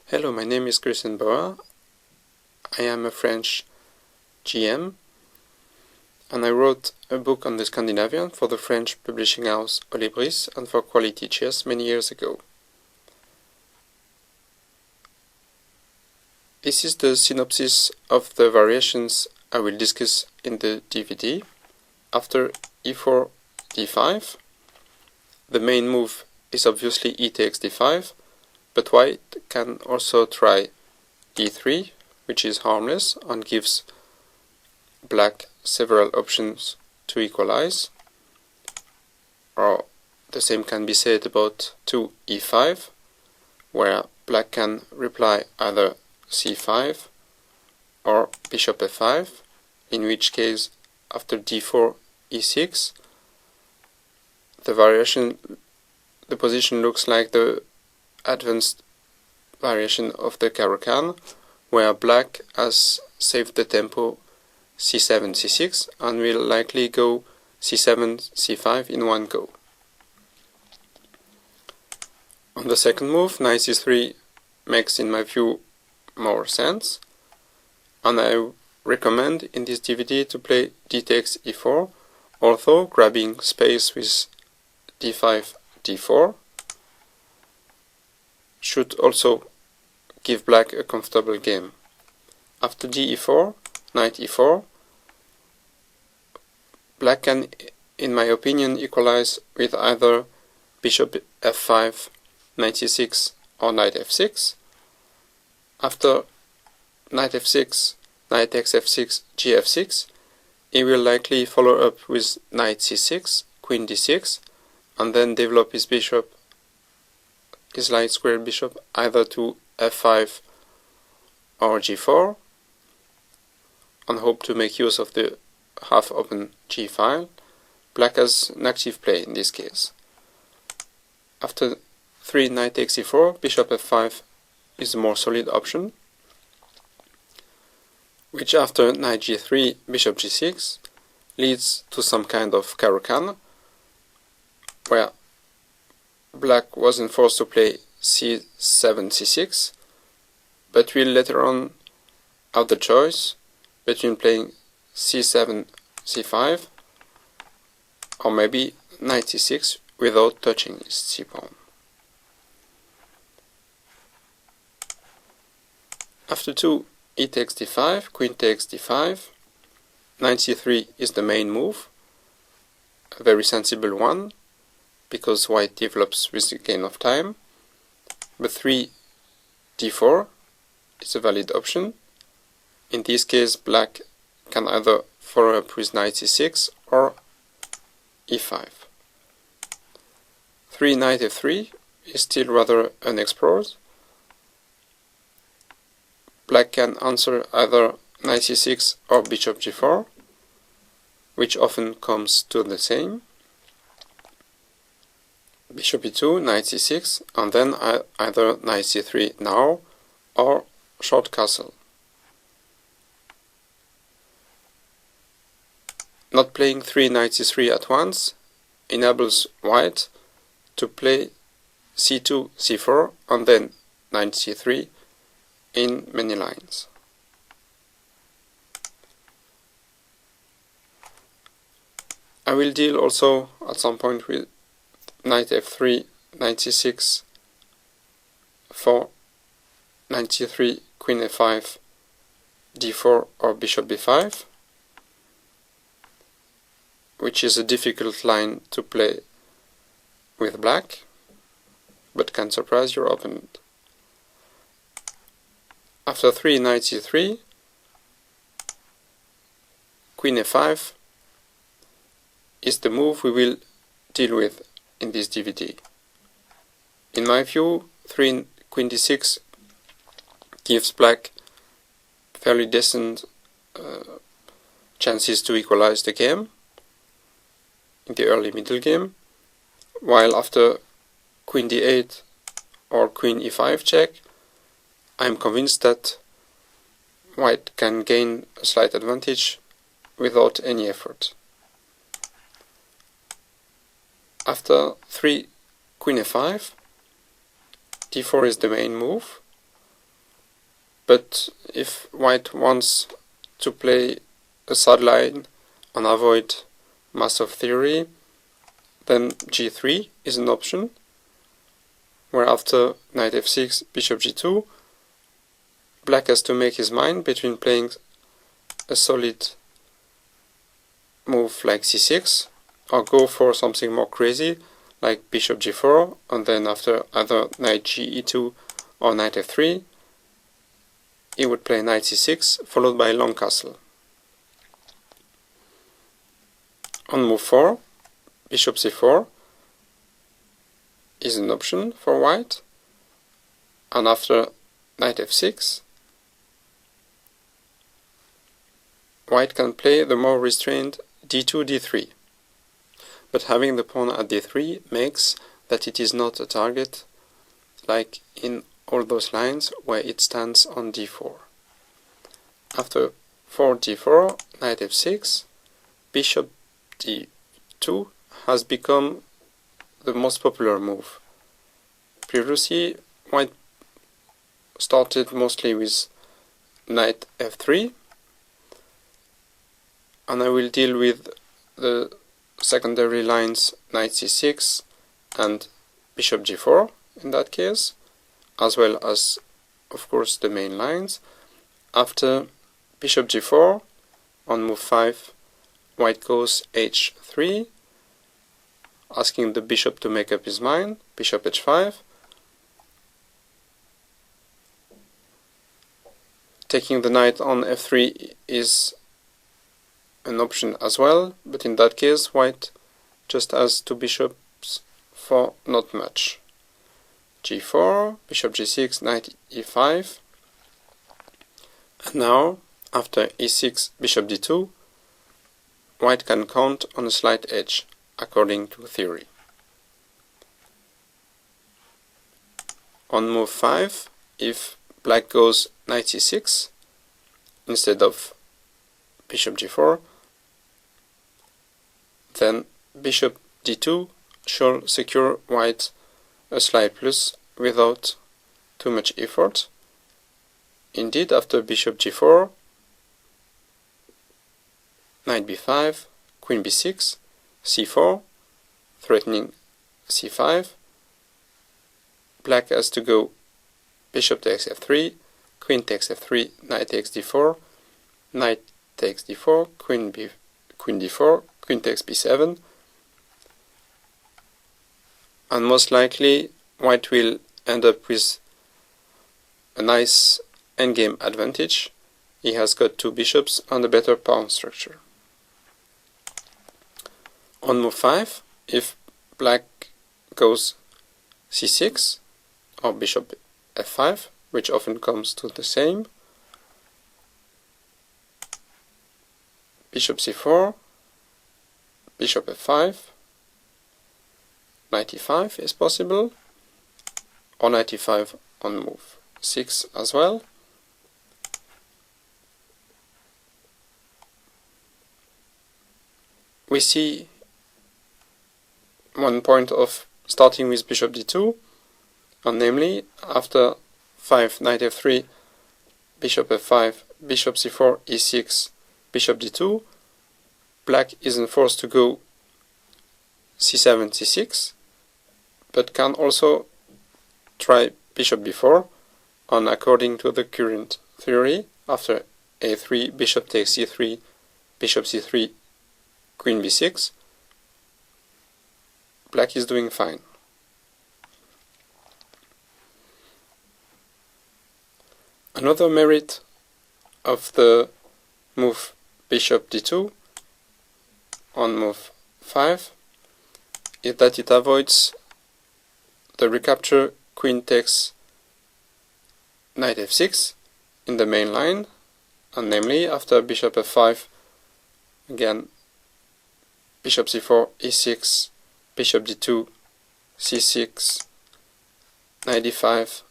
Hello, my name is Christian Bauer. I am a French GM, and I wrote a book on the Scandinavian for the French publishing house Olibris and for Quality Chess many years ago. This is the synopsis of the variations I will discuss in the DVD. After e4, d5, the main move is obviously e takes d5, but white can also try d3, which is harmless and gives black several options to equalize. Or the same can be said about 2e5, where black can reply either c5 or bishop f5, in which case after d4, e6, the position looks like the advanced variation of the Caro-Kann, where black has saved the tempo c7, c6, and will likely go c7, c5 in one go. On the second move, knight c3 makes, in my view, more sense, and I recommend in this DVD to play d takes e4, although grabbing space with d5, d4 should also give black a comfortable game. After d4, knight e4, black can, in my opinion, equalize with either bishop f5, knight c6, or knight f6. After knight f6, knight takes f6, gf6, he will likely follow up with knight c6, queen d6, and then develop his light square bishop either to f5 or g4, and hope to make use of the half-open g file. Black has an active play in this case. After 3 knight takes e4, bishop f5 is the more solid option, which after knight g3, bishop g6 leads to some kind of Caro-Kann, where black wasn't forced to play c7, c6, but will later on have the choice between playing c7, c5, or maybe knight c6 without touching his c-pawn. After 2, e takes d5, queen takes d5, knight c3 is the main move, a very sensible one, because white develops with the gain of time, but 3 d4 is a valid option. In this case, black can either follow up with knight c6 or e5. 3 knight f3 is still rather unexplored. Black can answer either knight c6 or bishop g4, which often comes to the same. Bishop e2, knight c6, and then either knight c3 now or short castle. Not playing 3 knight c3 at once enables white to play c2, c4, and then knight c3 in many lines. I will deal also at some point with knight f3, knight c6, 4, knight c3, queen f5, d4 or bishop b5, which is a difficult line to play with black, but can surprise your opponent. After 3 knight c3, queen f5 is the move we will deal with in this DVD. In my view, 3 queen d6 gives black fairly decent chances to equalize the game in the early middle game, while after queen d8 or queen e5 check, I am convinced that white can gain a slight advantage without any effort. After 3 queen f5, d4 is the main move, but if white wants to play a sideline and avoid mass of theory, then g3 is an option, where after knight f6, bishop g2, black has to make his mind between playing a solid move like c6 or go for something more crazy like bishop g4, and then after either knight ge2 or knight f3 he would play knight c6 followed by long castle. On move 4, bishop c4 is an option for white, and after knight f6 white can play the more restrained d2, d3. But having the pawn at d3 makes that it is not a target like in all those lines where it stands on d4. After 4 d4, knight f6, bishop d2 has become the most popular move. Previously, white started mostly with knight f3, and I will deal with the secondary lines knight c6 and bishop g4 in that case, as well as of course the main lines. After bishop g4 on move 5, white goes h3, asking the bishop to make up his mind. Bishop h5, taking the knight on f3 is an option as well, but in that case white just has two bishops for not much. g4, bishop g6, knight e5, and now after e6, bishop d2, white can count on a slight edge according to theory. On move 5, if black goes knight c6 instead of bishop g4, then bishop d2 shall secure white a slight plus without too much effort. Indeed, after bishop g4, knight b5, queen b6, c4, threatening c5, black has to go bishop takes f3, queen takes f3, knight takes d4, knight takes d4, queen d4, queen takes b7, and most likely white will end up with a nice endgame advantage. He has got two bishops and a better pawn structure. On move 5, if black goes c6 or bishop f5, which often comes to the same, bishop c4, bishop f5, knight e5 is possible, or knight e5 on move 6 as well. We see one point of starting with bishop d2, and namely after 5, knight f3, bishop f5, bishop c4, e6, bishop d2, black isn't forced to go c7, c6, but can also try bishop b4, and according to the current theory, after a3, bishop takes c3, bishop c3, queen b6, black is doing fine. Another merit of the move bishop d2 on move 5 is that it avoids the recapture queen takes knight f6 in the main line, and namely after bishop f5, again bishop c4, e6, bishop d2, c6, knight d5,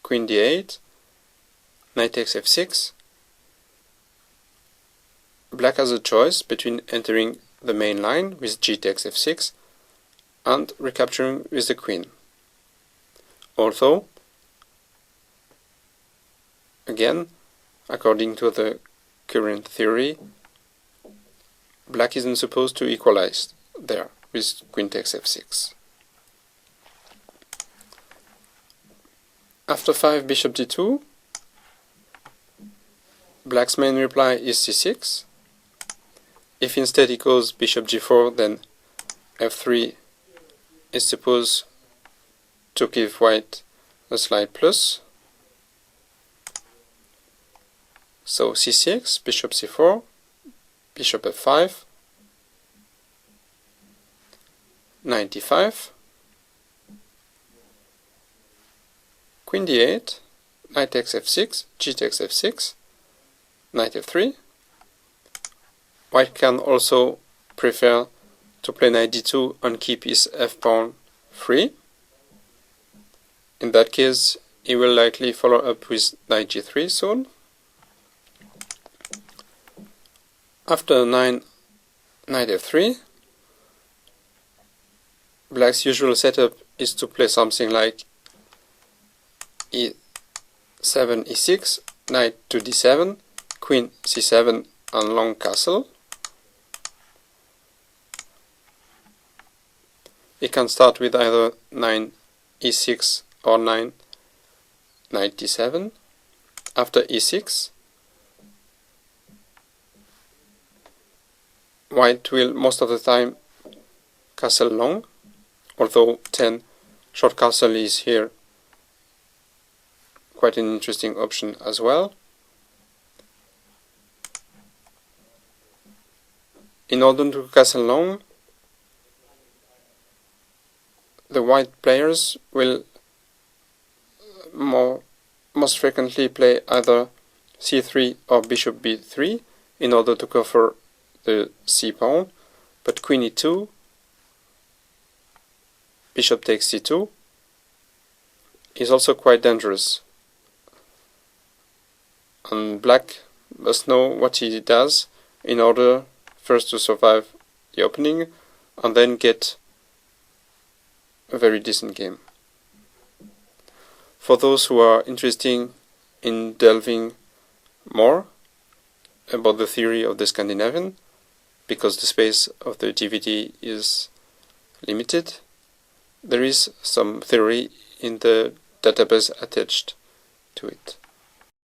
queen d8, knight takes f6. Black has a choice between entering the main line with g takes f6 and recapturing with the queen. Although, again, according to the current theory, black isn't supposed to equalize there with queen takes f6. After 5 bishop d2, black's main reply is c6. If instead he goes bishop g4, then f3 is supposed to give white a slight plus. So c6, bishop c4, bishop f5, knight d5, queen d8, knight takes f6, g takes f6, knight f3. White can also prefer to play knight d2 and keep his f-pawn free. In that case, he will likely follow up with knight g3 soon. After knight f3, black's usual setup is to play something like e7, e6, knight to d7, queen c7 and long castle. He can start with either knight e6 or knight d7. After e6, white will most of the time castle long, although 10 short castle is here quite an interesting option as well. In order to castle long, the white players will most frequently play either c3 or bishop b3 in order to cover the c-pawn, but queen e2, bishop takes c2 is also quite dangerous, and black must know what he does in order first to survive the opening and then get a very decent game. For those who are interested in delving more about the theory of the Scandinavian, because the space of the DVD is limited, there is some theory in the database attached to it.